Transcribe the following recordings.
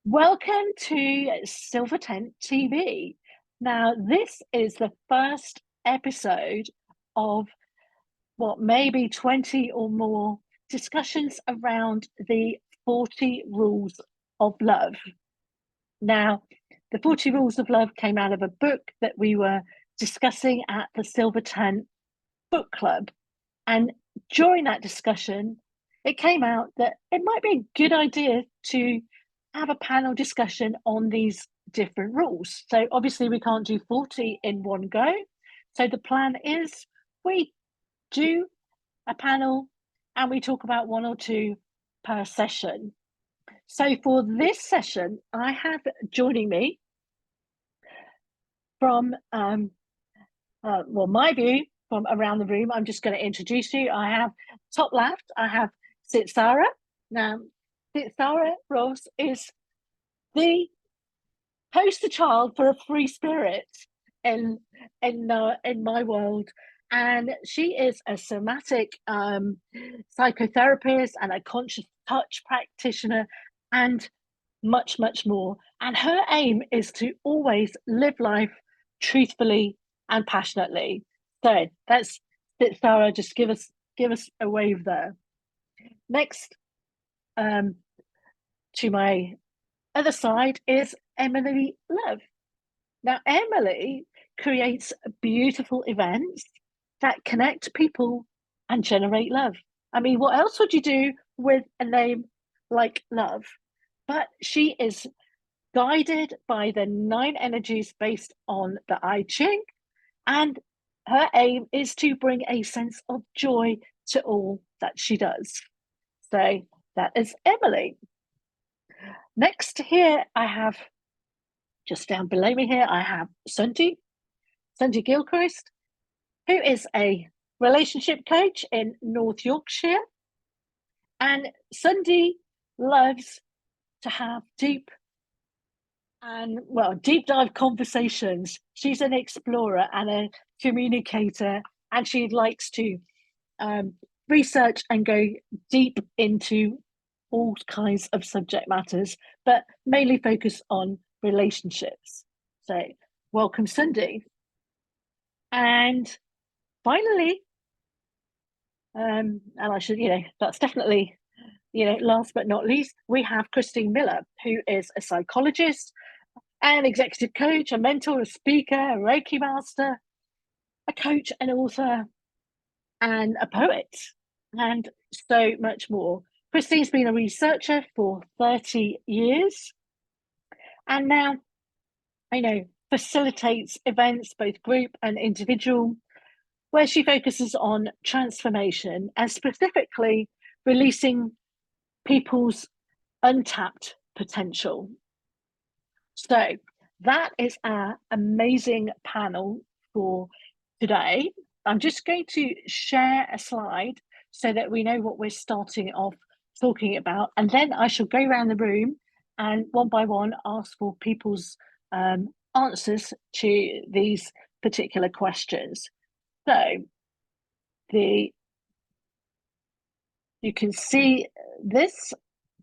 Welcome to Silver Tent TV. Now, this is the first episode of what may be 20 or more discussions around the 40 rules of love. Now, the 40 rules of love came out of a book that we were discussing at the Silver Tent Book Club. And during that discussion, it came out that it might be a good idea to have a panel discussion on these different rules. So obviously we can't do 40 in one go. So the plan is we do a panel and we talk about one or two per session. So for this session, I have joining me from, my view from around the room. I'm just going to introduce you. I have top left, I have Sitsara. Now, Sitsara Ross is the poster child for a free spirit in my world, and she is a somatic psychotherapist and a conscious touch practitioner, and much more. And her aim is to always live life truthfully and passionately. So that's it, Sarah. Just give us a wave there. Next, to my other side is Emily Love. Now, Emily creates beautiful events that connect people and generate love. I mean, what else would you do with a name like Love? But she is guided by the 9 energies based on the I-Ching, and her aim is to bring a sense of joy to all that she does. So that is Emily. Next here, I have, just down below me here, I have Sundi Gilchrist, who is a relationship coach in North Yorkshire. And Sundi loves to have deep dive conversations. She's an explorer and a communicator, and she likes to research and go deep into all kinds of subject matters, but mainly focus on relationships. So welcome, Sundi. And finally, and I should, that's definitely, last but not least, we have Christine Miller, who is a psychologist, an executive coach, a mentor, a speaker, a Reiki master, a coach, an author, and a poet, and so much more. Christine's been a researcher for 30 years and now, facilitates events, both group and individual, where she focuses on transformation and specifically releasing people's untapped potential. So that is our amazing panel for today. I'm just going to share a slide so that we know what we're starting off talking about, and then I shall go around the room and one by one ask for people's answers to these particular questions. So you can see this,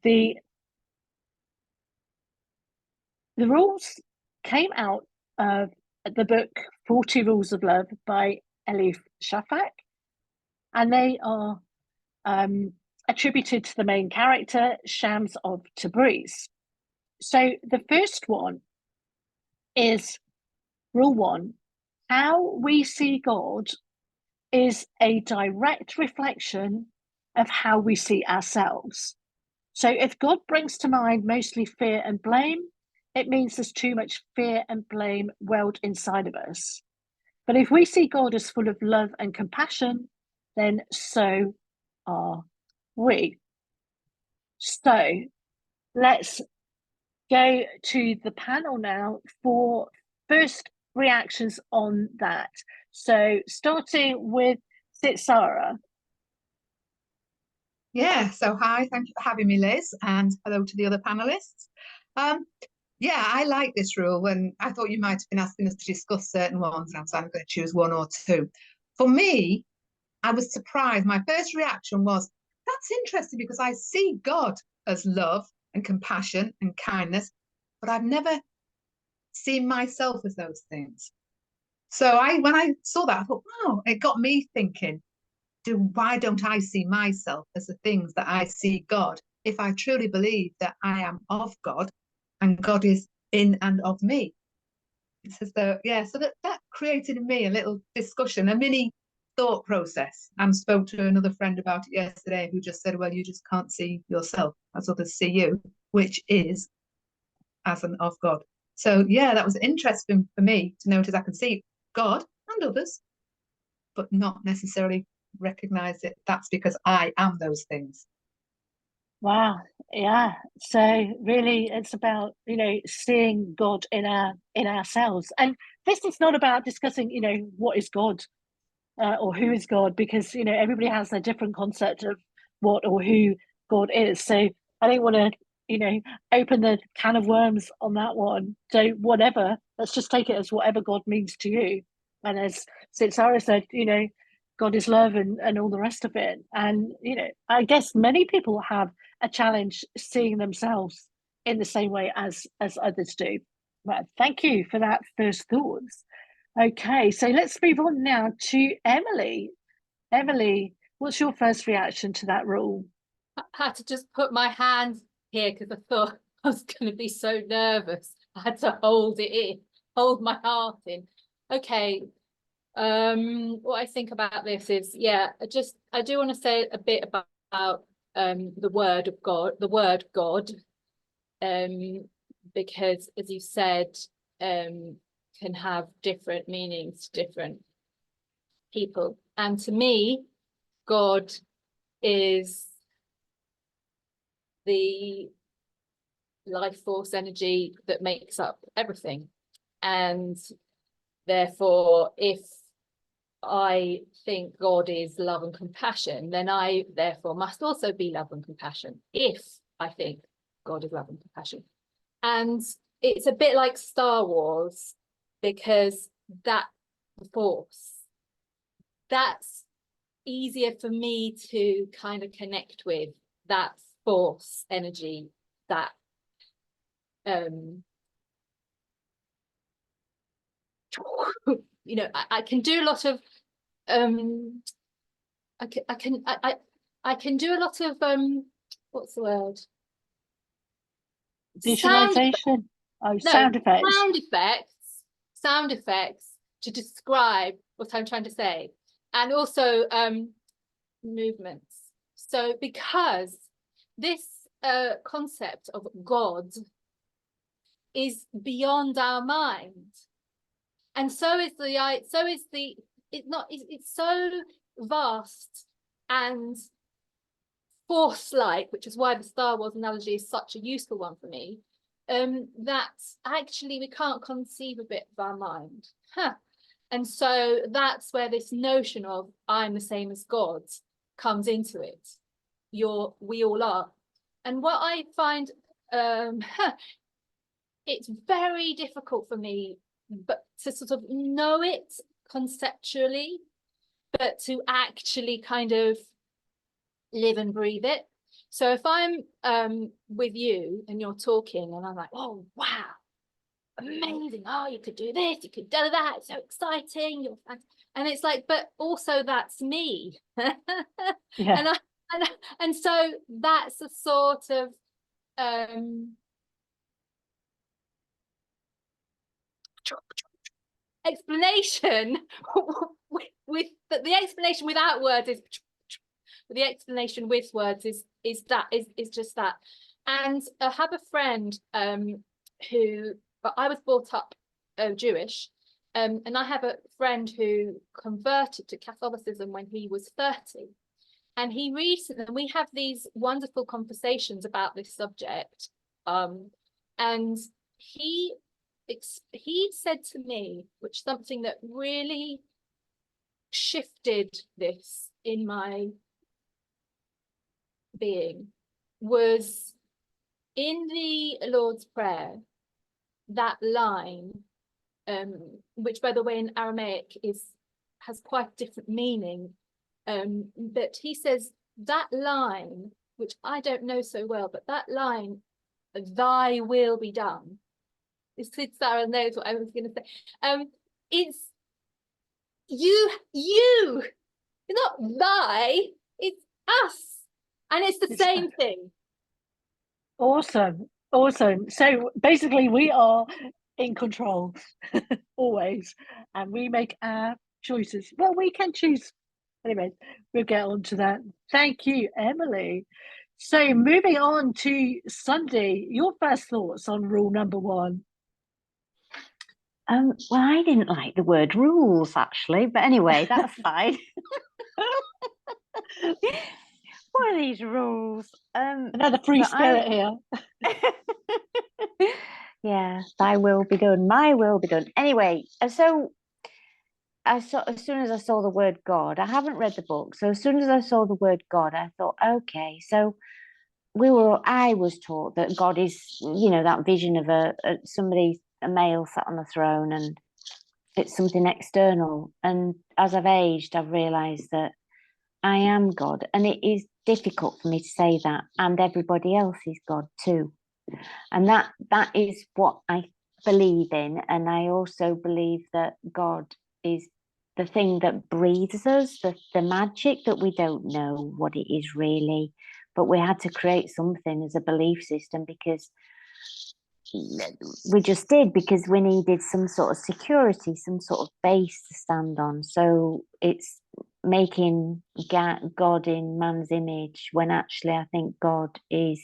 the rules came out of the book 40 Rules of Love by Elif Shafak, and they are attributed to the main character, Shams of Tabriz. So the first one is rule 1. How we see God is a direct reflection of how we see ourselves. So if God brings to mind mostly fear and blame, it means there's too much fear and blame welled inside of us. But if we see God as full of love and compassion, then so are we. So let's go to the panel now for first reactions on that. So starting with Sitsara. Yeah, so hi, thank you for having me, Liz, and hello to the other panelists. Yeah, I like this rule, and I thought you might have been asking us to discuss certain ones, and so I'm going to choose one or two. For me, I was surprised. My first reaction was, that's interesting because I see God as love, and compassion and kindness, but I've never seen myself as those things. So when I saw that, I thought, wow, it got me thinking, why don't I see myself as the things that I see God? If I truly believe that I am of God and God is in and of me. It's as though, yeah, so that created in me a little discussion, a mini thought process. And spoke to another friend about it yesterday who just said, well, you just can't see yourself as others see you, which is as an of God. So yeah, that was interesting for me to notice I can see God and others, but not necessarily recognize it. That's because I am those things. Wow. Yeah. So really it's about, seeing God in ourselves. And this is not about discussing, what is God, or who is God, because, everybody has their different concept of what or who God is. So I don't want to, open the can of worms on that one. So whatever, let's just take it as whatever God means to you. And as Sarah said, God is love, and all the rest of it. And, I guess many people have a challenge seeing themselves in the same way as others do. But thank you for that first thoughts. Okay, so let's move on now to Emily. Emily, what's your first reaction to that rule? I had to just put my hand here because I thought I was going to be so nervous. I had to hold it in, hold my heart in. Okay. What I think about this is, yeah, I do want to say a bit about the word of God, because as you said, can have different meanings to different people. And to me, God is the life force energy that makes up everything. And therefore, if I think God is love and compassion, then I therefore must also be love and compassion if I think God is love and compassion. And it's a bit like Star Wars, because that force, that's easier for me to kind of connect with, that force energy, that I can do a lot of I can do a lot of what's the word, Visualization. Sound effects. Sound effects to describe what I'm trying to say, and also movements. So because this concept of God is beyond our mind, and it's so vast and force-like, which is why the Star Wars analogy is such a useful one for me, that actually we can't conceive of it of our mind. And so that's where this notion of I'm the same as God comes into it. We all are. And what I find, it's very difficult for me, but to sort of know it conceptually, but to actually kind of live and breathe it. So if I'm with you and you're talking and I'm like, oh wow, amazing, oh you could do this, you could do that, it's so exciting, and it's like, but also that's me. Yeah. And so that's a sort of explanation with the explanation without words is, but the explanation with words is just that. And I have a friend who, but I was brought up Jewish, and I have a friend who converted to Catholicism when he was 30, and we have these wonderful conversations about this subject, and he said to me, which something that really shifted this in my being, was in the Lord's Prayer, that line, which by the way in Aramaic has quite a different meaning, but he says that line, which I don't know so well, but that line thy will be done. Sarah knows what I was going to say. It's you, it's not thy, it's us. And it's the same thing. Awesome. So basically we are in control always, and we make our choices. Well, we can choose. Anyway, we'll get on to that. Thank you, Emily. So moving on to Sunday, your first thoughts on rule number 1. Well, I didn't like the word rules actually, but anyway, that's fine. What are these rules? Another free spirit here. Yeah, thy will be done, my will be done. Anyway, so as soon as I saw the word God, I haven't read the book, so as soon as I saw the word God, I thought, okay, so I was taught that God is, that vision of a male sat on a throne, and it's something external. And as I've aged, I've realized that I am God, and it is difficult for me to say that, and everybody else is God too. And that is what I believe in. And I also believe that God is the thing that breathes us, the magic that we don't know what it is really, but we had to create something as a belief system because we just did, because we needed some sort of security, some sort of base to stand on. So it's making God in man's image, when actually I think God is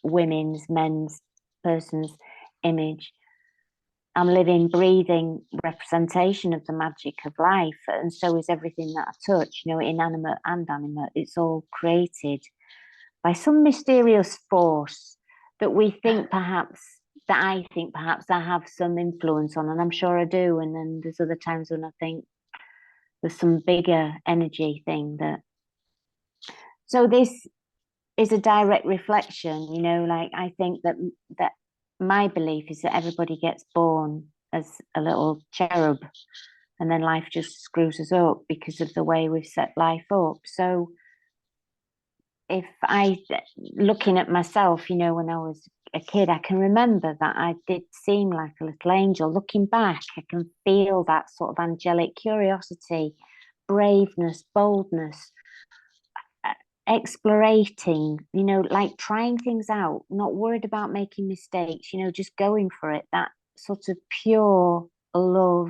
men's person's image. I'm living, breathing representation of the magic of life, and so is everything that I touch, inanimate and animate. It's all created by some mysterious force that I think perhaps I have some influence on, and I'm sure I do. And then there's other times when I think there's some bigger energy thing that. So this is a direct reflection, like I think that my belief is that everybody gets born as a little cherub, and then life just screws us up because of the way we've set life up. So if looking at myself, when I was a kid, I can remember that I did seem like a little angel. Looking back, I can feel that sort of angelic curiosity, braveness, boldness, explorating, like trying things out, not worried about making mistakes, just going for it. That sort of pure love,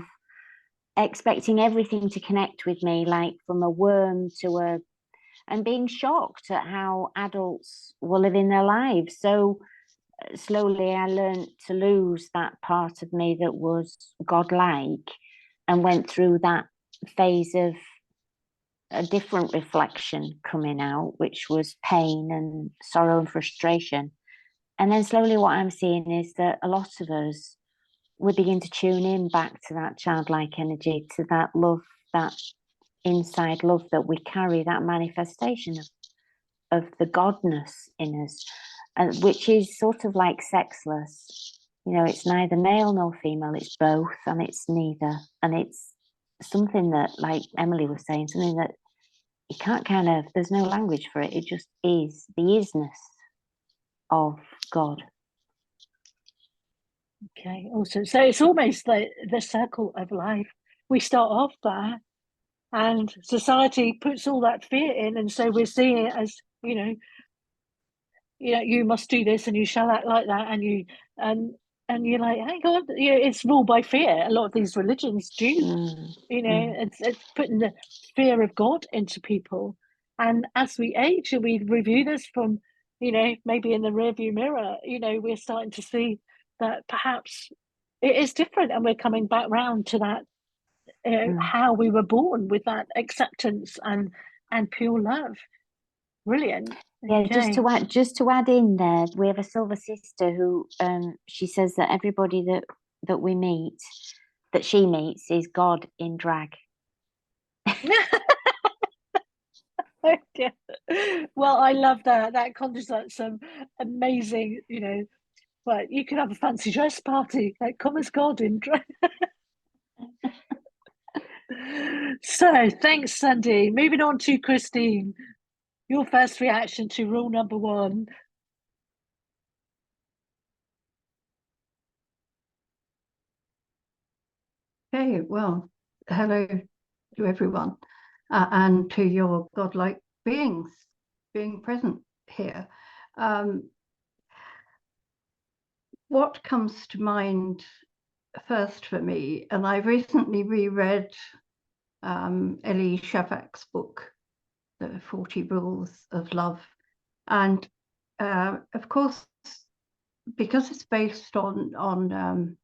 expecting everything to connect with me, like from a worm to and being shocked at how adults were living their lives. So slowly I learned to lose that part of me that was godlike, and went through that phase of a different reflection coming out, which was pain and sorrow and frustration. And then slowly what I'm seeing is that a lot of us, we begin to tune in back to that childlike energy, to that love, that inside love that we carry, that manifestation of the godness in us, and which is sort of like sexless. It's neither male nor female, it's both, and it's neither. And it's something that, like Emily was saying, something that you can't there's no language for it. It just is the isness of God. Okay, awesome. So it's almost like the circle of life. We start off there, and society puts all that fear in, and so we're seeing it as, you must do this and you shall act like that, and you're like, hang on, it's ruled by fear. A lot of these religions do. It's putting the fear of God into people. And as we age and we review this from, maybe in the rearview mirror, we're starting to see that perhaps it is different, and we're coming back round to that, how we were born with that acceptance and pure love. Brilliant. Yeah, okay. just to add in there, we have a Silver Sister who she says that everybody that we meet, that she meets, is God in drag. Well, I love that. That conjures up some amazing, well, you could have a fancy dress party, like come as God in drag. So thanks, Sandy. Moving on to Christine. Your first reaction to rule number 1. Okay, well, hello to everyone and to your godlike beings being present here. What comes to mind first for me, and I've recently reread Elie Shafak's book, The 40 Rules of Love. And of course, because it's based on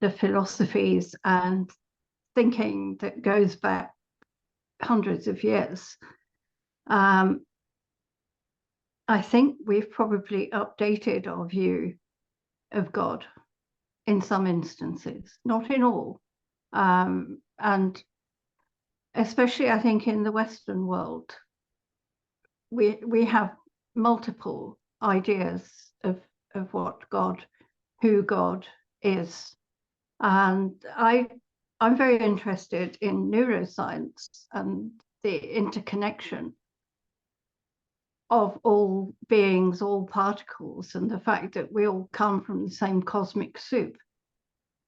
the philosophies and thinking that goes back hundreds of years, I think we've probably updated our view of God in some instances, not in all. And especially, I think, in the Western world, we have multiple ideas of what God, who God is. And I'm very interested in neuroscience and the interconnection of all beings, all particles, and the fact that we all come from the same cosmic soup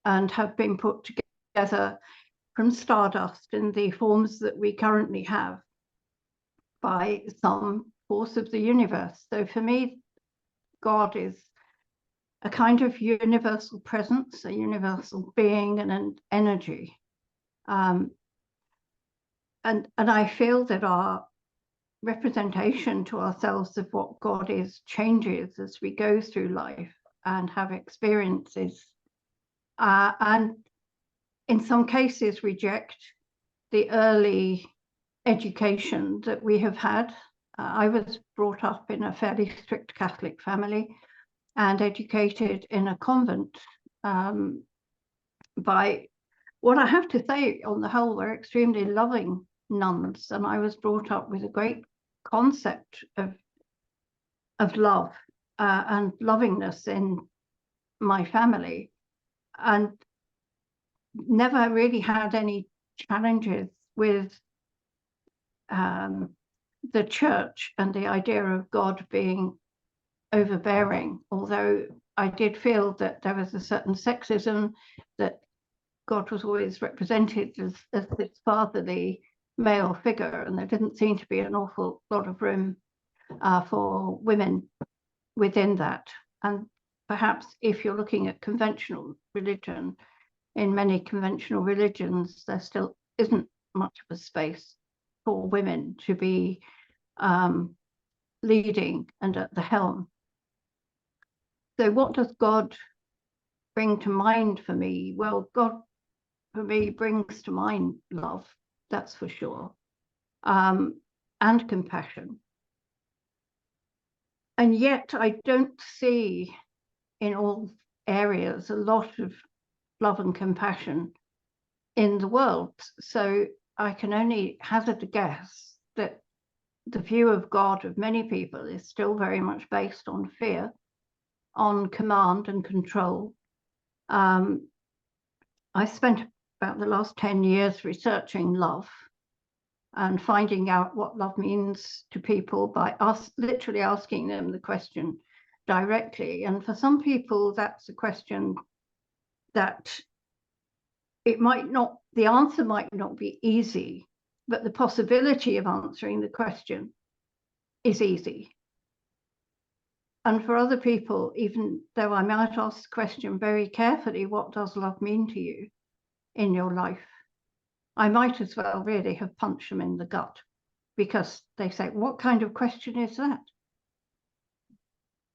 and have been put together from stardust in the forms that we currently have by some force of the universe. So for me, God is a kind of universal presence, a universal being and an energy. And I feel that our representation to ourselves of what God is changes as we go through life and have experiences, and in some cases reject the early education that we have had. I was brought up in a fairly strict Catholic family and educated in a convent by what I have to say, on the whole, were extremely loving nuns. And I was brought up with a great concept of love and lovingness in my family, and never really had any challenges with the church and the idea of God being overbearing, although I did feel that there was a certain sexism, that God was always represented as this fatherly male figure, and there didn't seem to be an awful lot of room for women within that. And perhaps if you're looking at conventional religion, in many conventional religions, there still isn't much of a space for women to be leading and at the helm. So what does God bring to mind for me? Well, God for me brings to mind love, that's for sure, and compassion. And yet I don't see in all areas a lot of love and compassion in the world. So I can only hazard a guess that the view of God of many people is still very much based on fear, on command and control. I spent about the last 10 years researching love and finding out what love means to people by literally asking them the question directly. And for some people, that's a question that the answer might not be easy, but the possibility of answering the question is easy. And for other people, even though I might ask the question very carefully, what does love mean to you in your life? I might as well really have punched them in the gut, because they say, what kind of question is that?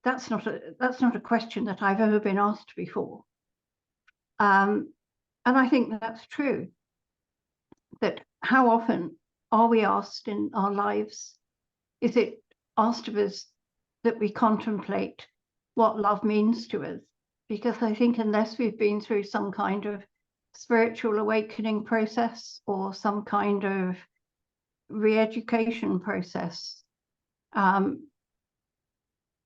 That's not a question that I've ever been asked before. And I think that's true, that how often are we asked in our lives, is it asked of us that we contemplate what love means to us? Because I think unless we've been through some kind of spiritual awakening process or some kind of re-education process,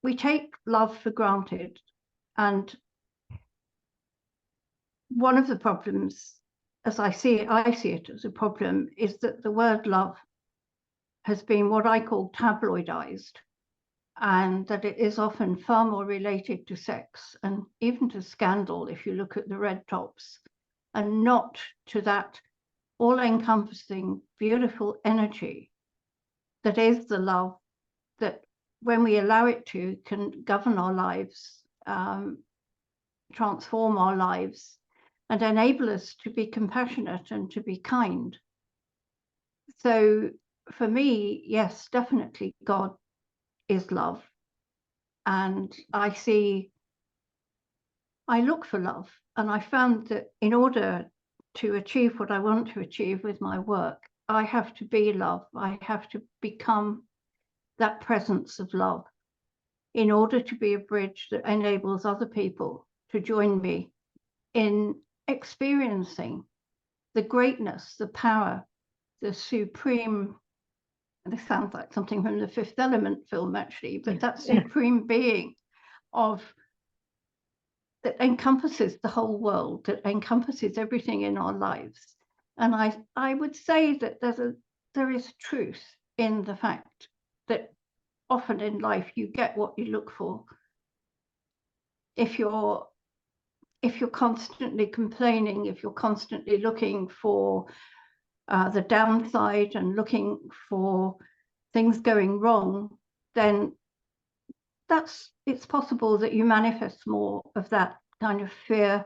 we take love for granted. And one of the problems, as I see it as a problem, is that the word love has been what I call tabloidized, and that it is often far more related to sex and even to scandal if you look at the red tops and not to that all-encompassing, beautiful energy that is the love that, when we allow it to, can govern our lives, transform our lives, and enable us to be compassionate and to be kind. So for me, yes, definitely God is love. And I look for love. And I found that in order to achieve what I want to achieve with my work, I have to be love. I have to become that presence of love in order to be a bridge that enables other people to join me in experiencing the greatness, the power, the supreme, this sounds like something from the Fifth Element film actually, but that supreme being of that encompasses the whole world, that encompasses everything in our lives. And I would say that there is truth in the fact that often in life you get what you look for. If you're constantly complaining, if you're constantly looking for the downside and looking for things going wrong, then it's possible that you manifest more of that kind of fear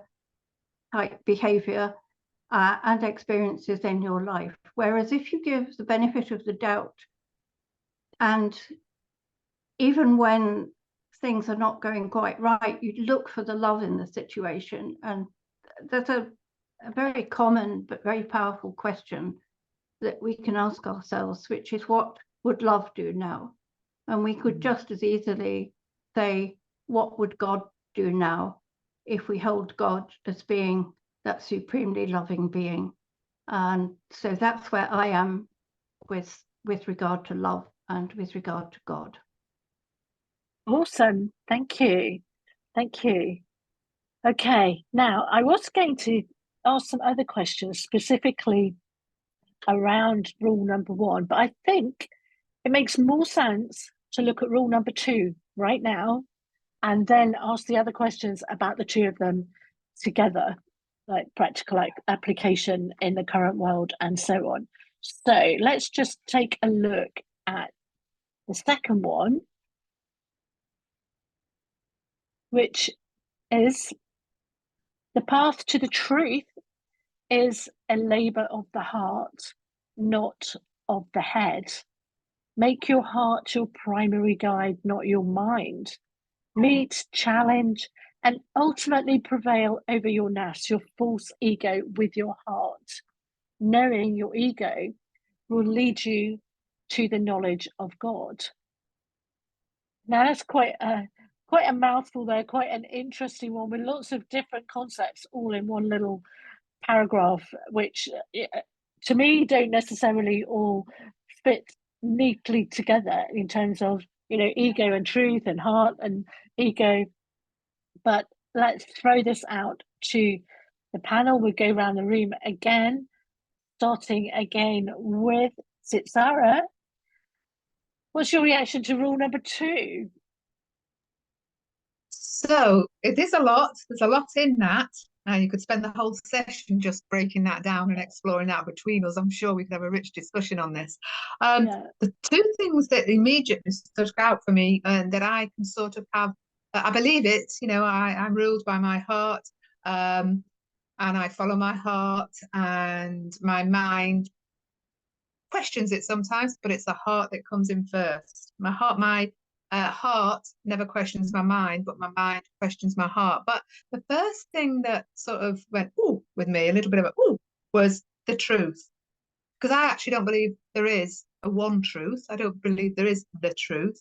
type behavior and experiences in your life. Whereas if you give the benefit of the doubt, and even when things are not going quite right, you look for the love in the situation. And there's a very common but very powerful question that we can ask ourselves, which is, what would love do now? And we could just as easily say, what would God do now, if we hold God as being that supremely loving being? And so that's where I am with regard to love and with regard to God. Awesome. Thank you. Thank you. Okay, now I was going to ask some other questions specifically around rule number 1, but I think it makes more sense to look at rule number 2 right now, and then ask the other questions about the two of them together, like practical application in the current world and so on. So let's just take a look at the second one, which is the path to the truth is a labor of the heart, not of the head. Make your heart your primary guide, not your mind. Meet, challenge, and ultimately prevail over your nafs, your false ego, with your heart. Knowing your ego will lead you to the knowledge of God. Now that's quite a mouthful there, quite an interesting one with lots of different concepts all in one little paragraph, which to me don't necessarily all fit neatly together in terms of, ego and truth and heart and ego. But let's throw this out to the panel. We'll go around the room again, starting again with Sitsara. What's your reaction to rule number 2? So it is a lot. There's a lot in that. And you could spend the whole session just breaking that down and exploring that between us. I'm sure we could have a rich discussion on this. The two things that immediately stuck out for me and that I can sort of have, I believe it, I'm ruled by my heart, and I follow my heart, and my mind questions it sometimes, but it's the heart that comes in first. My heart never questions my mind, but my mind questions my heart. But the first thing that sort of went ooh with me, a little bit of a ooh, was the truth. Because I actually don't believe there is a one truth. I don't believe there is the truth.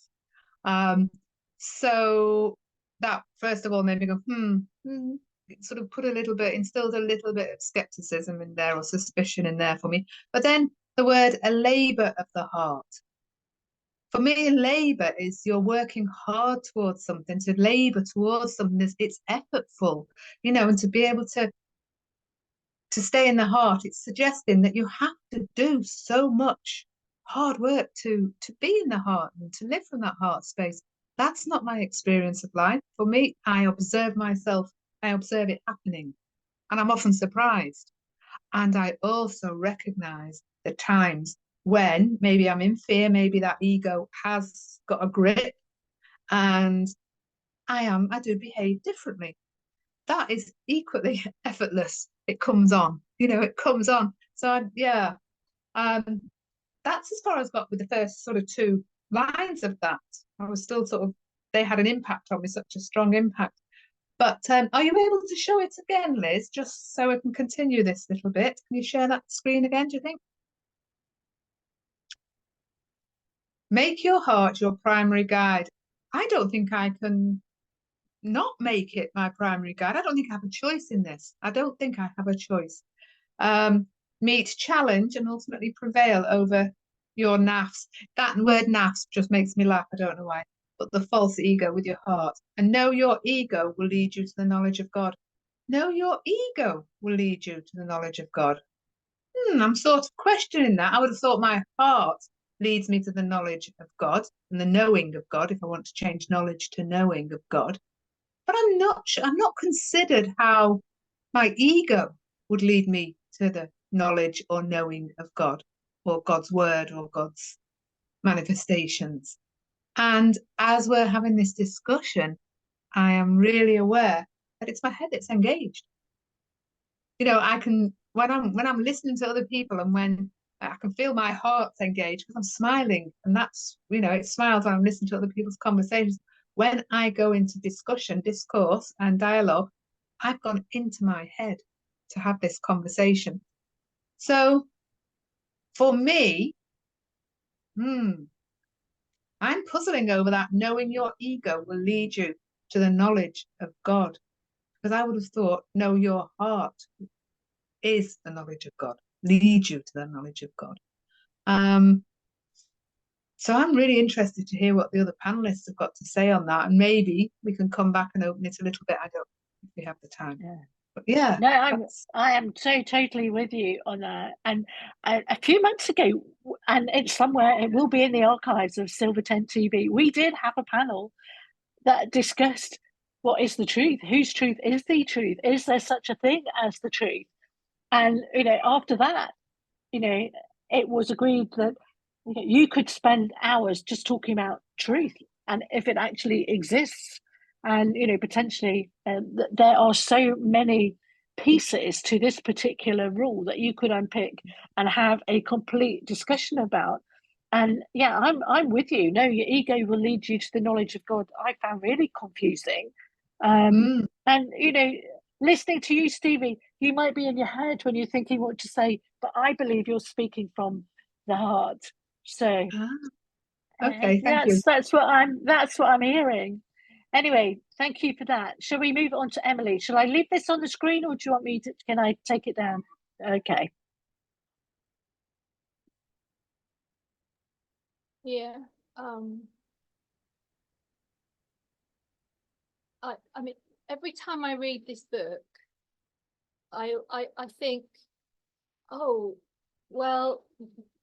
So that first of all made me go, it sort of instilled a little bit of skepticism in there, or suspicion in there for me. But then the word a labor of the heart. For me, labor is you're working hard towards something. To labor towards something, it's effortful, and to be able to stay in the heart, it's suggesting that you have to do so much hard work to be in the heart and to live from that heart space. That's not my experience of life. For me, I observe myself. I observe it happening. and I'm often surprised. And I also recognize the times when maybe I'm in fear, maybe that ego has got a grip, and I do behave differently. That is equally effortless. It comes on, it comes on. So yeah, that's as far as I got with the first sort of 2 lines of that. I was still sort of, they had an impact on me, such a strong impact. But are you able to show it again, Liz, just so I can continue this little bit? Can you share that screen again, do you think? Make your heart your primary guide. I don't think I can not make it my primary guide. I don't think I have a choice in this. I don't think I have a choice. Meet challenge and ultimately prevail over your naffs. That word naffs just makes me laugh. I don't know why. But the false ego with your heart. And know your ego will lead you to the knowledge of God. Know your ego will lead you to the knowledge of God. I'm sort of questioning that. I would have thought my heart leads me to the knowledge of God and the knowing of God, if I want to change knowledge to knowing of God. But I'm not sure, I'm not considered how my ego would lead me to the knowledge or knowing of God, or God's word, or God's manifestations. And as we're having this discussion, I am really aware that it's my head that's engaged. I can, when I'm listening to other people, and when I can feel my heart's engaged because I'm smiling, and that's, it smiles when I'm listening to other people's conversations. When I go into discussion, discourse, and dialogue, I've gone into my head to have this conversation. So for me, I'm puzzling over that. Knowing your ego will lead you to the knowledge of God, because I would have thought know your heart is the knowledge of God, lead you to the knowledge of God. So I'm really interested to hear what the other panelists have got to say on that, and maybe we can come back and open it a little bit. I don't know if we have the time. Yeah. But yeah. No, I am so totally with you on that. And a few months ago, and it's somewhere, it will be in the archives of Silver Tent TV, we did have a panel that discussed what is the truth, whose truth is the truth, is there such a thing as the truth? And after that, it was agreed that you could spend hours just talking about truth and if it actually exists. And potentially there are so many pieces to this particular rule that you could unpick and have a complete discussion about. And yeah, I'm with you. No, your ego will lead you to the knowledge of God. I found really confusing. And listening to you, Stevie, you might be in your head when you're thinking what to say, but I believe you're speaking from the heart. So okay, thank you. That's what I'm hearing. Anyway, thank you for that. Shall we move on to Emily? Shall I leave this on the screen, or do you want me to? Can I take it down? Okay. Yeah. I mean, every time I read this book, I think, oh, well,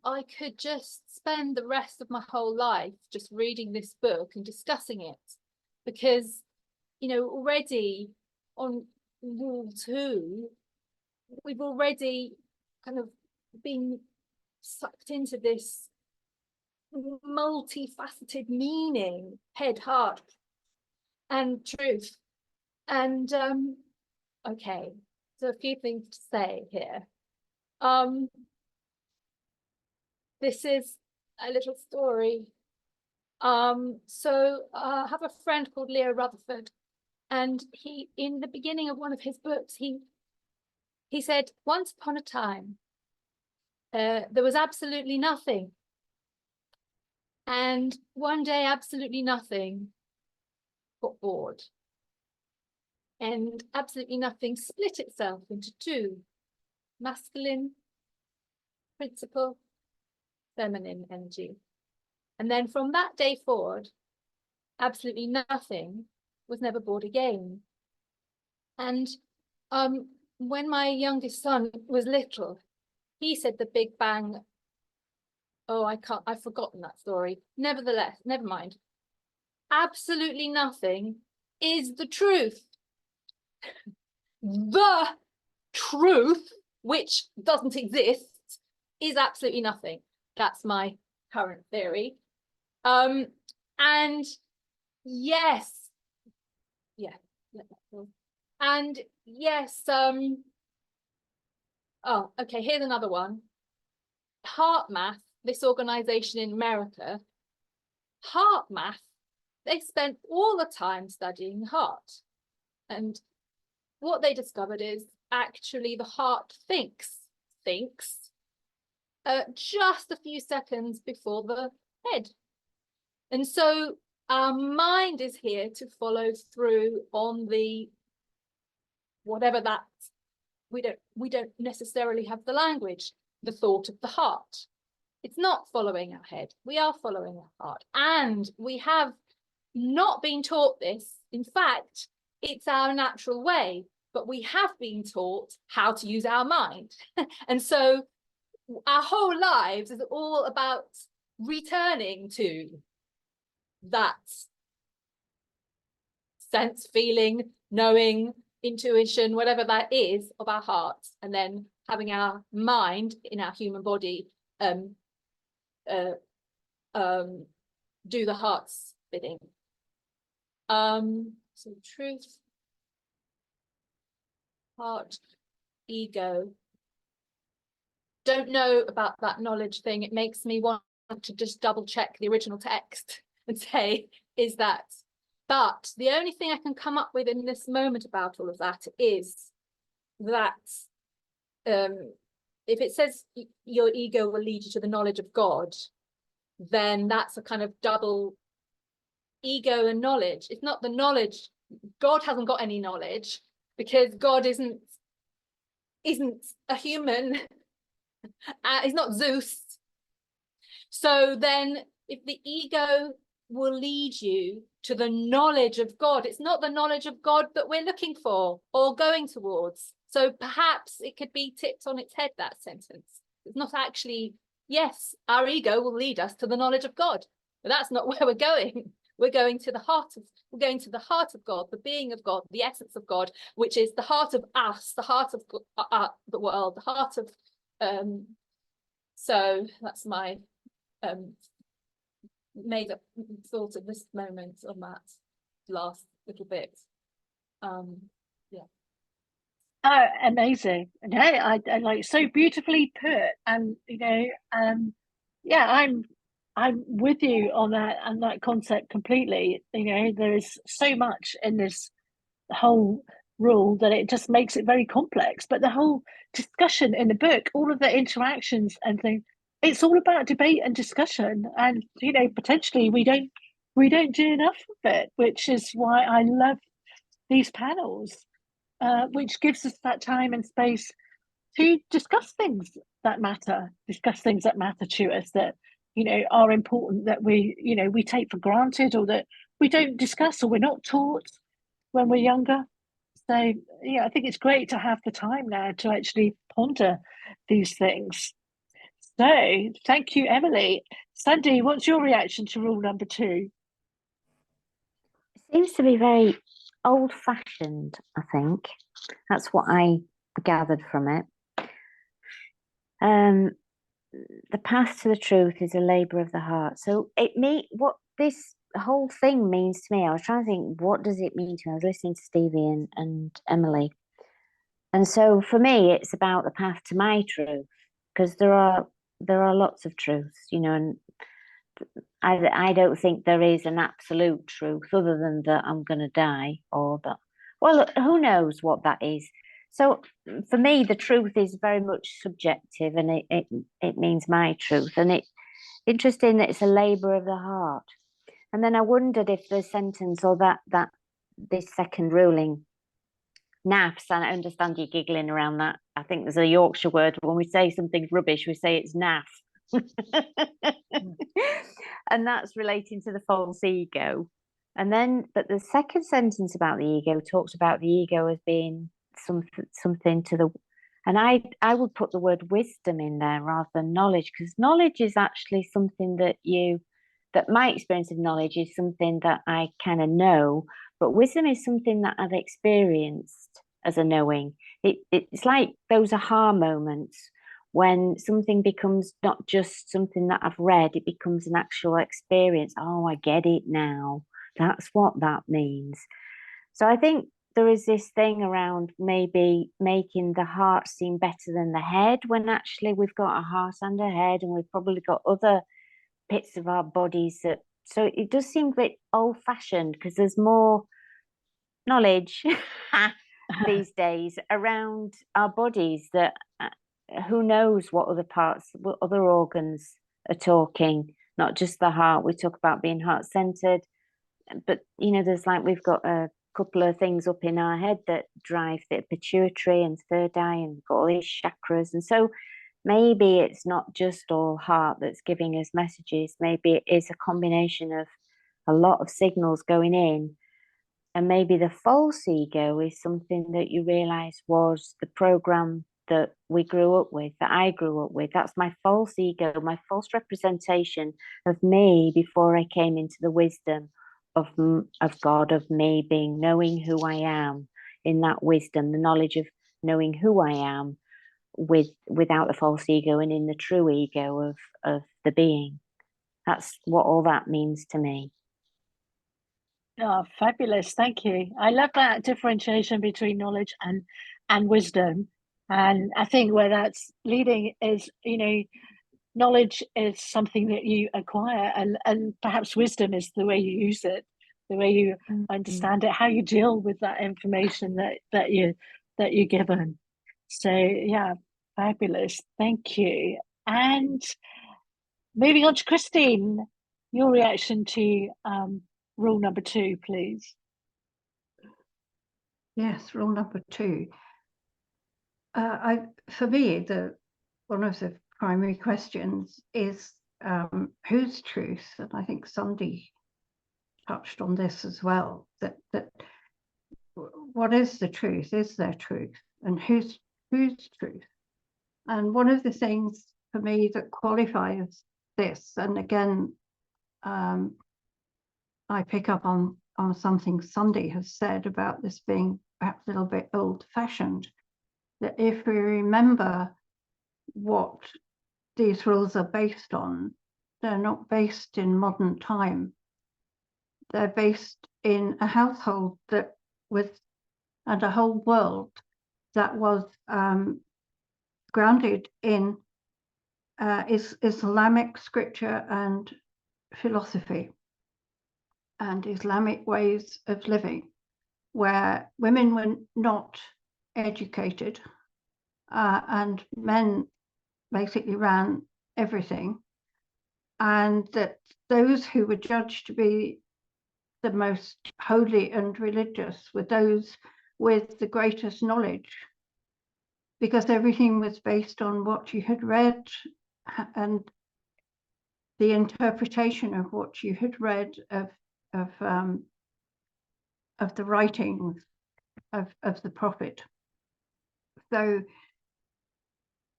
I could just spend the rest of my whole life just reading this book and discussing it, because already on rule 2 we've already kind of been sucked into this multifaceted meaning, head, heart, and truth. And okay, so a few things to say here. This is a little story. So I have a friend called Leo Rutherford, and he, in the beginning of one of his books, he said, once upon a time, there was absolutely nothing. And one day, absolutely nothing got bored. And absolutely nothing split itself into 2, masculine principle, feminine energy. And then from that day forward, absolutely nothing was never bored again. And when my youngest son was little, he said the Big Bang. Oh, I've forgotten that story. Nevertheless, never mind. Absolutely nothing is the truth. The truth, which doesn't exist, is absolutely nothing. That's my current theory. And yes, yeah, and yes, oh, okay, here's another one. Heart Math, this organization in America, Heart Math, they spent all the time studying the heart. And what they discovered is actually the heart thinks just a few seconds before the head. And so our mind is here to follow through on the whatever that, we don't necessarily have the language, the thought of the heart. It's not following our head, we are following our heart. And we have not been taught this. In fact, it's our natural way, but we have been taught how to use our mind. And so our whole lives is all about returning to that sense, feeling, knowing, intuition, whatever that is of our hearts, and then having our mind in our human body do the heart's bidding. So truth, heart, ego. Don't know about that knowledge thing. It makes me want to just double check the original text and say, is that? But the only thing I can come up with in this moment about all of that is that if it says your ego will lead you to the knowledge of God, then that's a kind of double ego and knowledge. It's not the knowledge. God hasn't got any knowledge because God isn't a human. He's not Zeus. So then if the ego will lead you to the knowledge of God, it's not the knowledge of God that we're looking for or going towards. So perhaps it could be tipped on its head, that sentence. It's not actually, yes, our ego will lead us to the knowledge of God, but that's not where we're going. We're going to the heart of God, the being of God, the essence of God, which is the heart of us, the heart of the world, the heart of so that's my made up thought of this moment on that last little bit. Yeah. Oh, amazing. No, I like so beautifully put. And yeah, I'm with you on that concept completely. There is so much in this whole rule that it just makes it very complex. But the whole discussion in the book, all of the interactions and things, it's all about debate and discussion. And potentially we don't do enough of it, which is why I love these panels, which gives us that time and space to discuss things that matter to us, that are important, that we take for granted, or that we don't discuss, or we're not taught when we're younger. So yeah, I think it's great to have the time now to actually ponder these things. So thank you, Emily. Sandy, what's your reaction to rule number 2? Seems to be very old-fashioned, I think. That's what I gathered from it. The path to the truth is a labor of the heart. So what this whole thing means to me, I was trying to think, what does it mean to me? I was listening to Stevie and Emily. And so for me, it's about the path to my truth, because there are lots of truths, and I don't think there is an absolute truth other than that I'm going to die, or that, well, who knows what that is. So for me, the truth is very much subjective, and it means my truth. And it's interesting that it's a labor of the heart. And then I wondered if the sentence, or that this second ruling, naffs, and I understand you giggling around that. I think there's a Yorkshire word, when we say something's rubbish, we say it's naff. And that's relating to the false ego. And then, but the second sentence about the ego talks about the ego as being something to the, and I would put the word wisdom in there rather than knowledge, because knowledge is actually something that my experience of knowledge is something that I kind of know, but wisdom is something that I've experienced. as a knowing. It's like those aha moments when something becomes not just something that I've read, it becomes an actual experience. Oh, I get it now. That's what that means. So I think there is this thing around maybe making the heart seem better than the head, when actually we've got a heart and a head, and we've probably got other bits of our bodies that, so it does seem a bit old-fashioned because there's more knowledge these days around our bodies that who knows what other parts, what other organs are talking, not just the heart. We talk about being heart-centered, but there's like, we've got a couple of things up in our head that drive the pituitary and third eye, and we've got all these chakras. And so maybe it's not just all heart that's giving us messages. Maybe it is a combination of a lot of signals going in. And maybe the false ego is something that you realize was the program that we grew up with, that I grew up with. That's my false ego, my false representation of me before I came into the wisdom of God, of me being, knowing who I am in that wisdom, the knowledge of knowing who I am without the false ego, and in the true ego of the being. That's what all that means to me. Oh, fabulous. Thank you. I love that differentiation between knowledge and wisdom. And I think where that's leading is, knowledge is something that you acquire, and perhaps wisdom is the way you use it, the way you understand it, how you deal with that information that you're given. So yeah, fabulous. Thank you. And moving on to Christine, your reaction to rule number 2, please. Yes, rule number 2. For me, one of the primary questions is whose truth, and I think Sandy touched on this as well. That what is the truth? Is there truth, and whose truth? And one of the things for me that qualifies this, and again, I pick up on something Sandy has said about this being perhaps a little bit old-fashioned, that if we remember what these rules are based on, they're not based in modern time. They're based in a household and a whole world that was grounded in Islamic scripture and philosophy and Islamic ways of living, where women were not educated and men basically ran everything, and that those who were judged to be the most holy and religious were those with the greatest knowledge, because everything was based on what you had read and the interpretation of what you had read of the writings of the prophet. So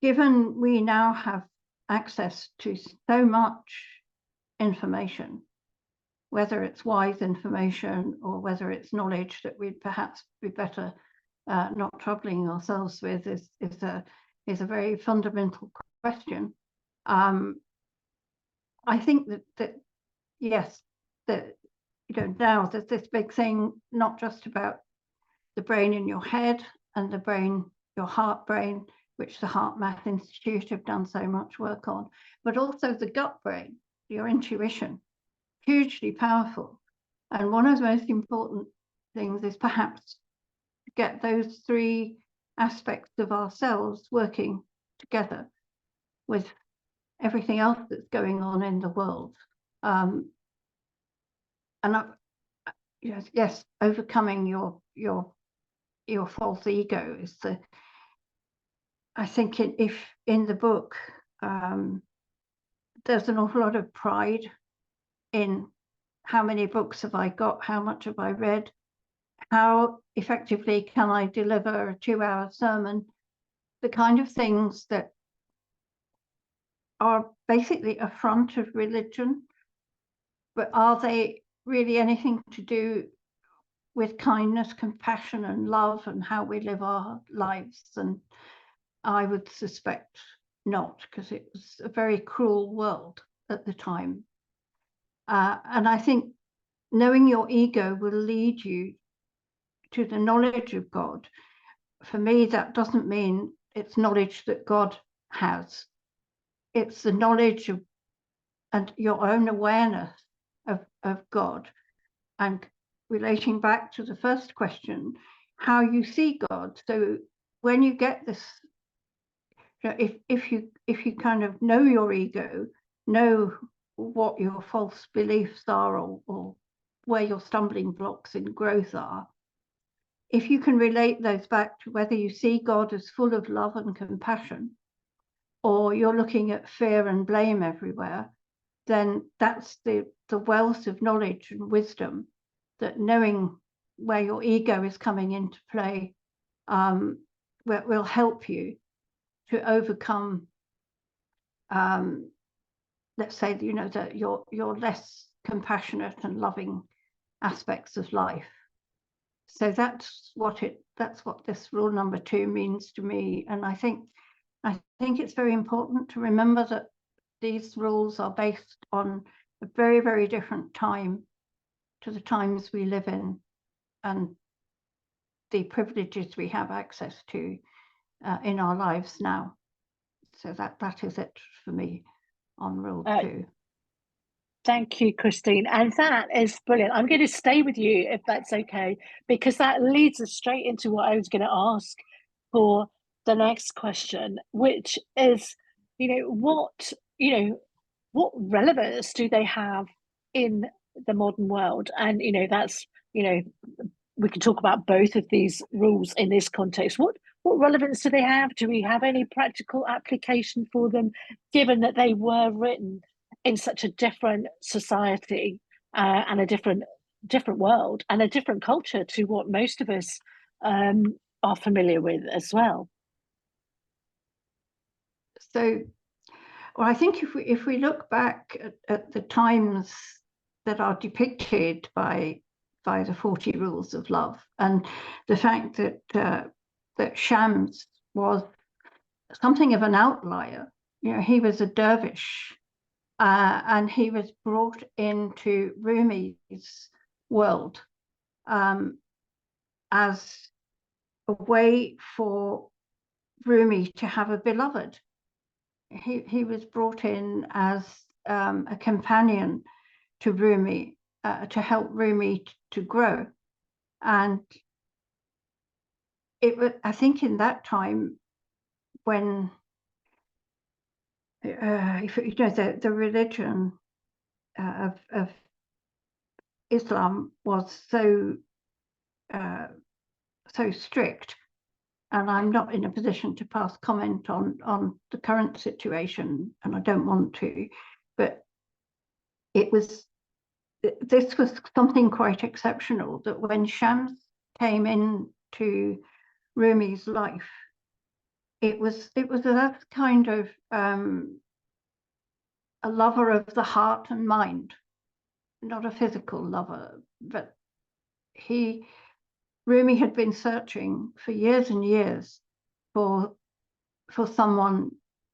given we now have access to so much information, whether it's wise information or whether it's knowledge that we'd perhaps be better not troubling ourselves with, is a very fundamental question. I think that yes, that now there's this big thing, not just about the brain in your head and the brain, your heart brain, which the Heart Math Institute have done so much work on, but also the gut brain, your intuition, hugely powerful. And one of the most important things is perhaps to get those 3 aspects of ourselves working together with everything else that's going on in the world. And yes, overcoming your false ego is I think if in the book there's an awful lot of pride in how many books have I got, how much have I read, how effectively can I deliver a 2-hour sermon, the kind of things that are basically a front of religion, but are they really anything to do with kindness, compassion, and love, and how we live our lives? And I would suspect not, because it was a very cruel world at the time. And I think knowing your ego will lead you to the knowledge of God. For me, that doesn't mean it's knowledge that God has. It's the knowledge of and your own awareness of God. And relating back to the first question, how you see God. So when you get this, you know, if you kind of know your ego, know what your false beliefs are, or where your stumbling blocks in growth are, if you can relate those back to whether you see God as full of love and compassion, or you're looking at fear and blame everywhere, then that's the wealth of knowledge and wisdom, that knowing where your ego is coming into play will help you to overcome, let's say, you know, that your less compassionate and loving aspects of life. So that's what this rule number 2 means to me. And I think it's very important to remember that these rules are based on a very, very different time to the times we live in, and the privileges we have access to in our lives now. So that is it for me on rule 2. Thank you, Christine. And that is brilliant. I'm going to stay with you, if that's okay, because that leads us straight into what I was going to ask for the next question, which is, what relevance do they have in the modern world? And, that's, we can talk about both of these rules in this context. What relevance do they have? Do we have any practical application for them, given that they were written in such a different society and a different world and a different culture to what most of us are familiar with as well? So, well, I think if we look back at the times that are depicted by the 40 rules of love, and the fact that Shams was something of an outlier, he was a dervish, and he was brought into Rumi's world as a way for Rumi to have a beloved. He was brought in as a companion to Rumi, to help Rumi to grow. And it was, I think, in that time when the religion of Islam was so strict, and I'm not in a position to pass comment on the current situation, and I don't want to, but this was something quite exceptional, that when Shams came into Rumi's life, it was a kind of a lover of the heart and mind, not a physical lover, but Rumi had been searching for years and years for someone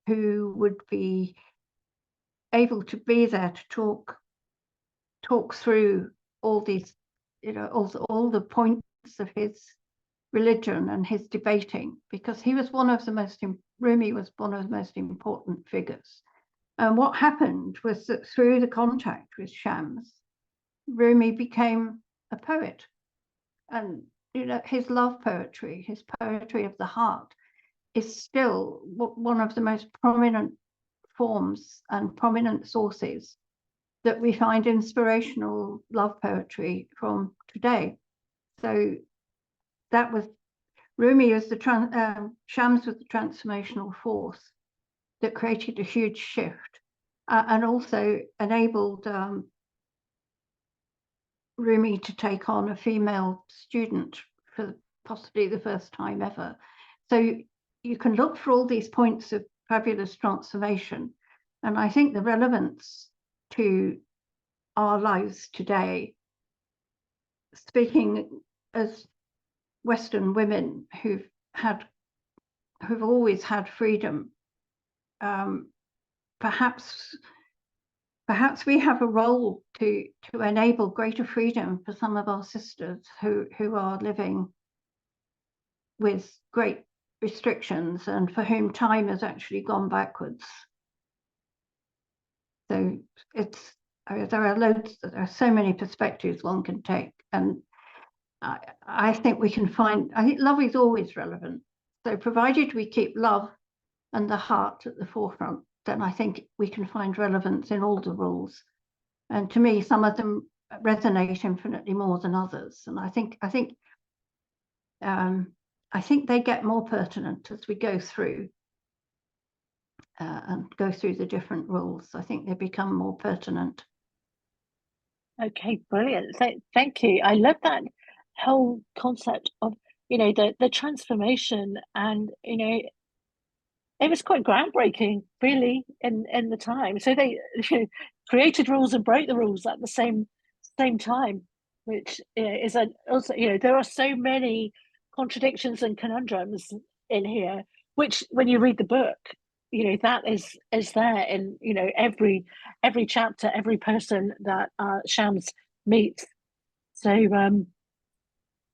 who would be able to be there to talk through all these, all the points of his religion and his debating, because Rumi was one of the most important figures. And what happened was that through the contact with Shams, Rumi became a poet. And his love poetry, his poetry of the heart, is still one of the most prominent forms and prominent sources that we find inspirational love poetry from today. So that was Rumi, as Shams was the transformational force that created a huge shift, and also enabled Rumi to take on a female student for possibly the first time ever. So you can look for all these points of fabulous transformation. And I think the relevance to our lives today, speaking as Western women who've always had freedom, perhaps we have a role to enable greater freedom for some of our sisters who are living with great restrictions and for whom time has actually gone backwards. So there are so many perspectives one can take, and I think we can find, I think love is always relevant. So provided we keep love and the heart at the forefront, then I think we can find relevance in all the rules. And to me, some of them resonate infinitely more than others. And I think they get more pertinent as we go through and go through the different rules. I think they become more pertinent. Okay, brilliant. Thank you. I love that whole concept of, the transformation, and, it was quite groundbreaking, really, in the time. So they created rules and broke the rules at the same time, which is also, there are so many contradictions and conundrums in here, which when you read the book, that is there in, every chapter, every person that Shams meets. So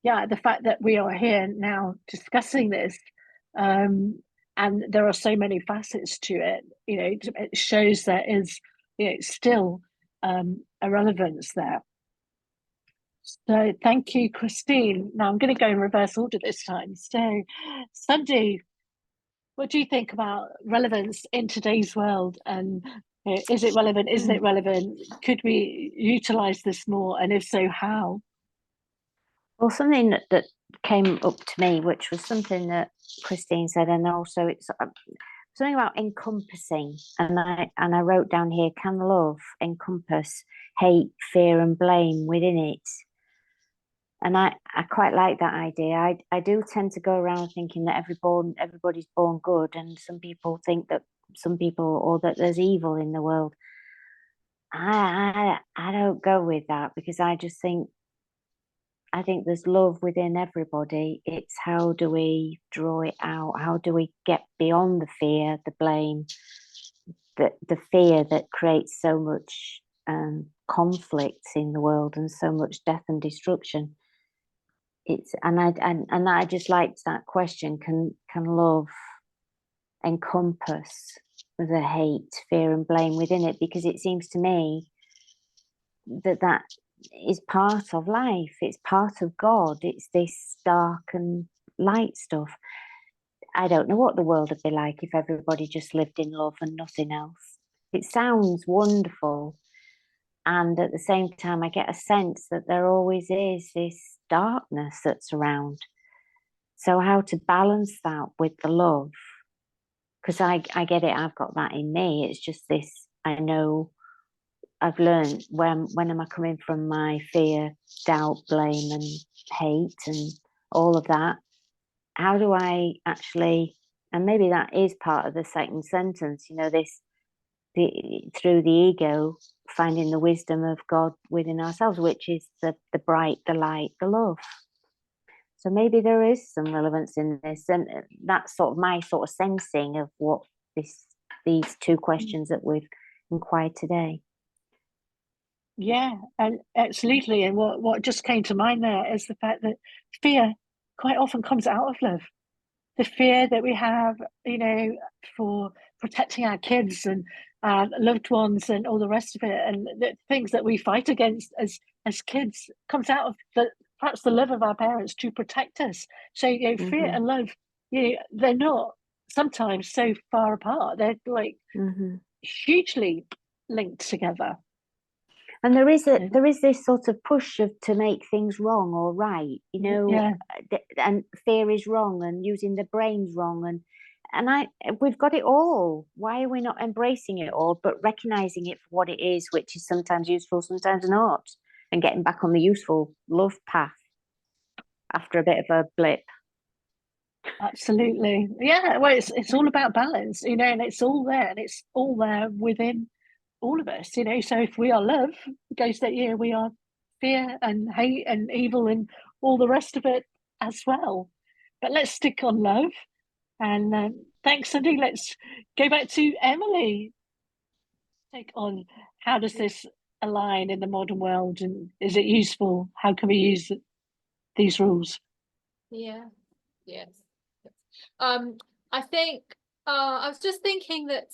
yeah, the fact that we are here now discussing this, and there are so many facets to it, it shows there is, still a relevance there. So thank you, Christine. Now I'm going to go in reverse order this time. So Sandy, what do you think about relevance in today's world? And is it relevant? Isn't it relevant? Could we utilize this more? And if so, how? Well, something that came up to me, which was something that Christine said, and also it's something about encompassing. And I wrote down here, can love encompass hate, fear, and blame within it? And I quite like that idea. I do tend to go around thinking that everybody's born good, and some people think that or that there's evil in the world. I don't go with that, because I think there's love within everybody. It's how do we draw it out? How do we get beyond the fear, the blame, the fear that creates so much conflict in the world and so much death and destruction? I just liked that question. Can love encompass the hate, fear, and blame within it? Because it seems to me that is part of life. It's part of God. It's this dark and light stuff. I don't know what the world would be like if everybody just lived in love and nothing else. It sounds wonderful, and at the same time I get a sense that there always is this darkness that's around. So how to balance that with the love? Because I get it, I've got that in me. It's just this, I know I've learned when am I coming from my fear, doubt, blame, and hate, and all of that. How do I actually, and maybe that is part of the second sentence, through the ego, finding the wisdom of God within ourselves, which is the bright, the light, the love. So maybe there is some relevance in this, and that's sort of my sort of sensing of what these two questions that we've inquired today. Yeah, and absolutely. And what just came to mind there is the fact that fear quite often comes out of love. The fear that we have, for protecting our kids and our loved ones and all the rest of it, and the things that we fight against as kids comes out of perhaps the love of our parents to protect us. So, fear and love, they're not sometimes so far apart. They're like hugely linked together. And there is this sort of push to make things wrong or right, and fear is wrong, and using the brain's wrong, and we've got it all. Why are we not embracing it all, but recognizing it for what it is, which is sometimes useful, sometimes not, and getting back on the useful love path after a bit of a blip? Absolutely, yeah. Well, it's all about balance, and it's all there, and it's all there within all of us, So if we are love, it goes that we are fear and hate and evil and all the rest of it as well. But let's stick on love. And thanks, Cindy. Let's go back to Emily. Take on, how does this align in the modern world, and is it useful? How can we use these rules? Yeah, yes. I think I was just thinking that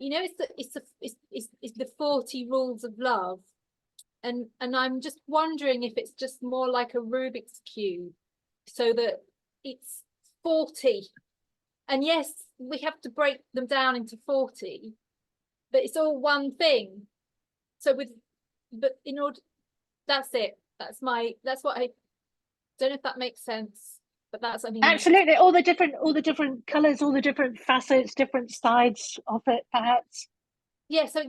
you know, it's the 40 rules of love, and I'm just wondering if it's just more like a Rubik's cube, so that it's 40, and yes, we have to break them down into 40, but it's all one thing. So but in order, that's it. That's what I don't know if that makes sense. But that's, I mean, absolutely, all the different colors, all the different facets, different sides of it, perhaps. Yeah, so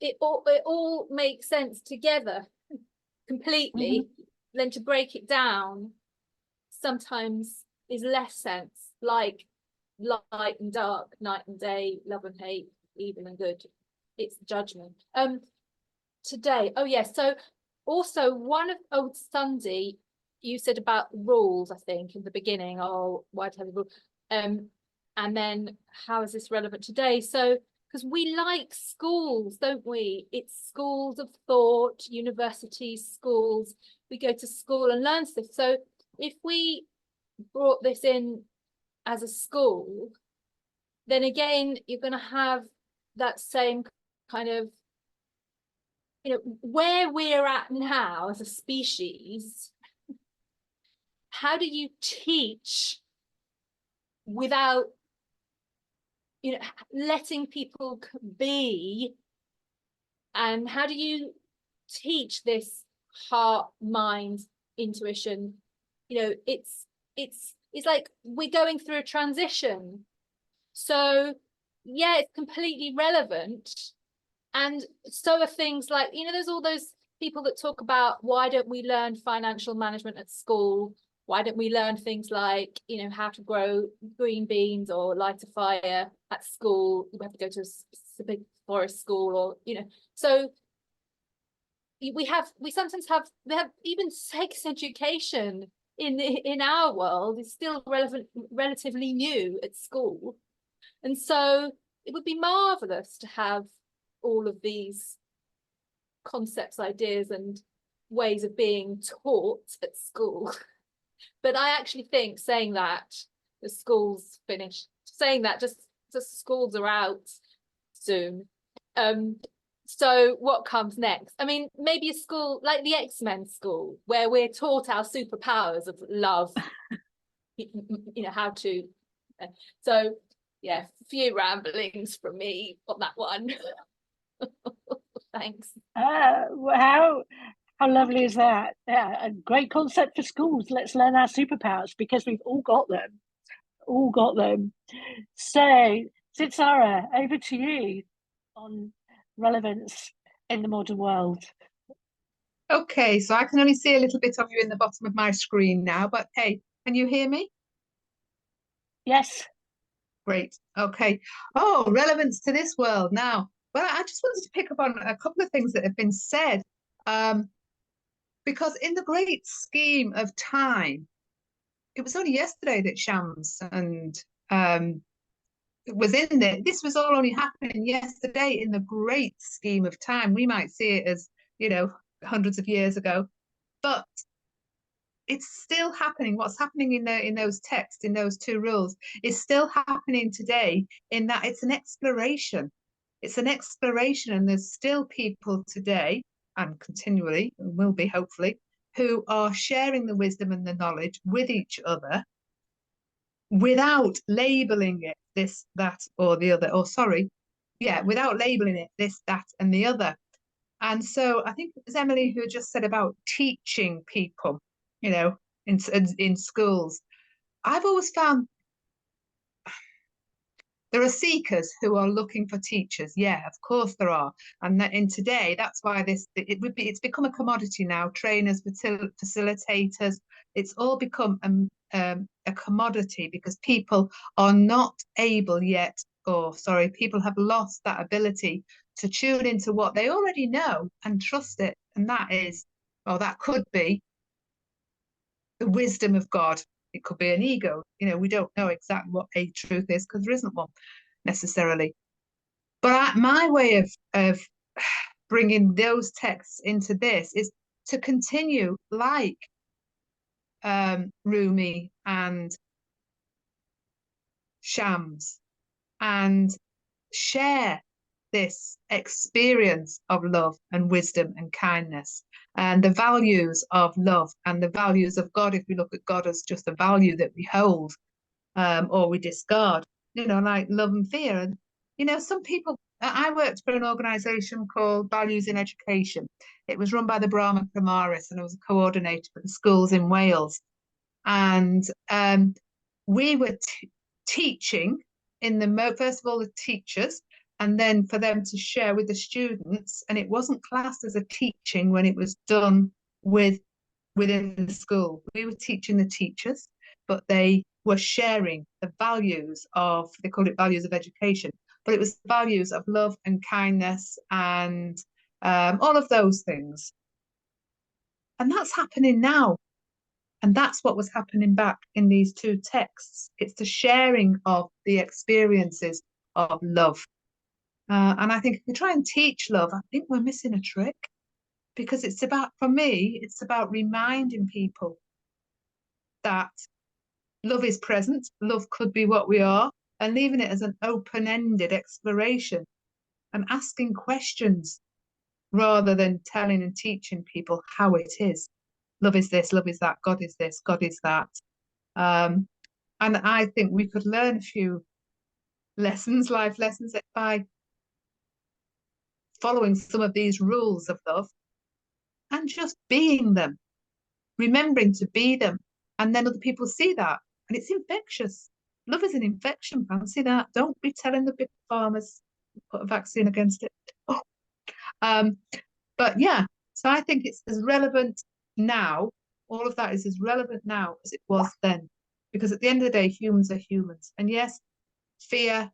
it all makes sense together completely. Then to break it down sometimes is less sense, like light and dark, night and day, love and hate, evil and good. It's judgment. Today, oh yes, so also one of Sunday, you said about rules, I think, in the beginning. Oh, why do I have a rule? And then how is this relevant today? So, because we like schools, don't we? It's schools of thought, universities, schools. We go to school and learn stuff. So if we brought this in as a school, then again, you're going to have that same kind of, you know, where we're at now as a species. How do you teach without, you know, letting people be? And how do you teach this heart, mind, intuition? You know, it's like we're going through a transition. So yeah, it's completely relevant. And so are things like, you know, there's all those people that talk about, why don't we learn financial management at school? Why don't we learn things like, you know, how to grow green beans or light a fire at school? We have to go to a specific forest school, or, you know, so we sometimes have, they have even sex education in our world is still relatively new at school. And so it would be marvelous to have all of these concepts, ideas, and ways of being taught at school. But I actually think saying that the school's finished, saying that just schools are out soon. So what comes next? I mean, maybe a school like the X-Men school, where we're taught our superpowers of love, you know, how to. So yeah, a few ramblings from me on that one. Thanks. How lovely is that? Yeah, a great concept for schools. Let's learn our superpowers, because we've all got them. All got them. So, Sarah, over to you on relevance in the modern world. Okay, so I can only see a little bit of you in the bottom of my screen now, but hey, can you hear me? Yes. Great. Okay. Oh, relevance to this world now. Well, I just wanted to pick up on a couple of things that have been said. Because in the great scheme of time, it was only yesterday that Shams and was in there. This was all only happening yesterday in the great scheme of time. We might see it as, you know, hundreds of years ago, but it's still happening. What's happening in those texts, in those two rules, is still happening today, in that it's an exploration. It's an exploration, and there's still people today, and continually, and will be hopefully, who are sharing the wisdom and the knowledge with each other without labeling it this, that, or the other, or sorry, yeah, without labeling it this, that, and the other. And so I think it was Emily who just said about teaching people, you know, in schools. I've always found there are seekers who are looking for teachers. Yeah, of course there are. And that in today, that's why it's become a commodity now. Trainers, facilitators, it's all become a commodity, because people are not able yet, or sorry, people have lost that ability to tune into what they already know and trust it. And that is, or that could be, the wisdom of God. It could be an ego. You know, we don't know exactly what a truth is because there isn't one necessarily. But my way of bringing those texts into this is to continue, like Rumi and Shams, and share this experience of love and wisdom and kindness and the values of love and the values of God, if we look at God as just a value that we hold or we discard, you know, like love and fear. And, you know, some people, I worked for an organisation called Values in Education. It was run by the Brahma Kumaris, and I was a coordinator for the schools in Wales. And we were teaching in the, first of all, the teachers, and then for them to share with the students. And it wasn't classed as a teaching when it was done within the school. We were teaching the teachers, but they were sharing the values of, they called it values of education, but it was values of love and kindness and all of those things. And that's happening now. And that's what was happening back in these two texts. It's the sharing of the experiences of love. And I think if we try and teach love, I think we're missing a trick, because it's about, for me, it's about reminding people that love is present, love could be what we are, and leaving it as an open-ended exploration and asking questions rather than telling and teaching people how it is. Love is this, love is that, God is this, God is that. And I think we could learn a few lessons, life lessons, by following some of these rules of love and just being them, remembering to be them. And then other people see that, and it's infectious. Love is an infection, fancy that. Don't be telling the big farmers put a vaccine against it. But yeah, so I think it's as relevant now. All of that is as relevant now as it was then, because at the end of the day, humans are humans. And yes, fear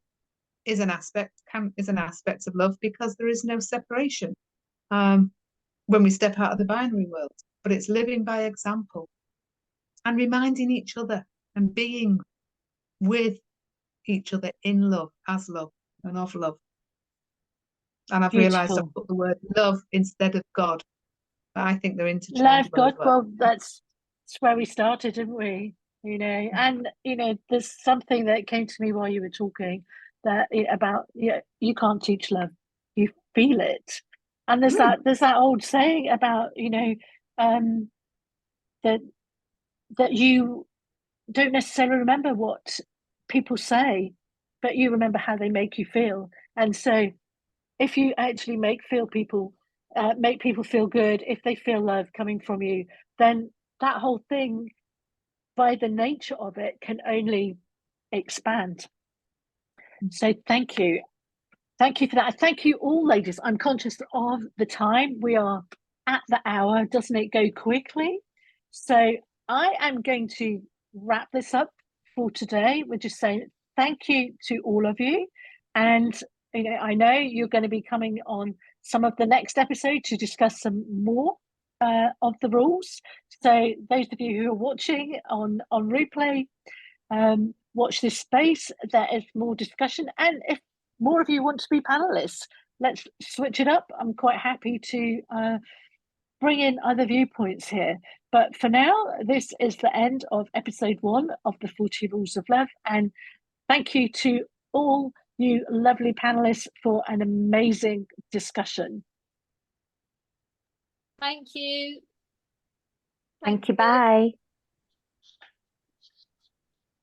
is an aspect of love, because there is no separation when we step out of the binary world. But it's living by example and reminding each other and being with each other in love, as love, and of love. And I've realised I've put the word love instead of God. But I think they're interchangeable. Love God, well, that's where we started, didn't we? You know, and you know, there's something that came to me while you were talking that about, you can't teach love, you feel it. And there's that old saying about, you know, that you don't necessarily remember what people say, but you remember how they make you feel. And so if you actually make people feel good, if they feel love coming from you, then that whole thing, by the nature of it, can only expand. So thank you for that. Thank you all, ladies. I'm conscious of the time. We are at the hour. Doesn't it go quickly? So I am going to wrap this up for today. We're just saying thank you to all of you. And you know, I know you're going to be coming on some of the next episode to discuss some more of the rules. So those of you who are watching on replay, watch this space. There is more discussion, and if more of you want to be panelists, let's switch it up. I'm quite happy to bring in other viewpoints here. But for now, this is the end of episode 1 of the 40 Rules of Love. And thank you to all you lovely panelists for an amazing discussion. Thank you. Thank you. Bye.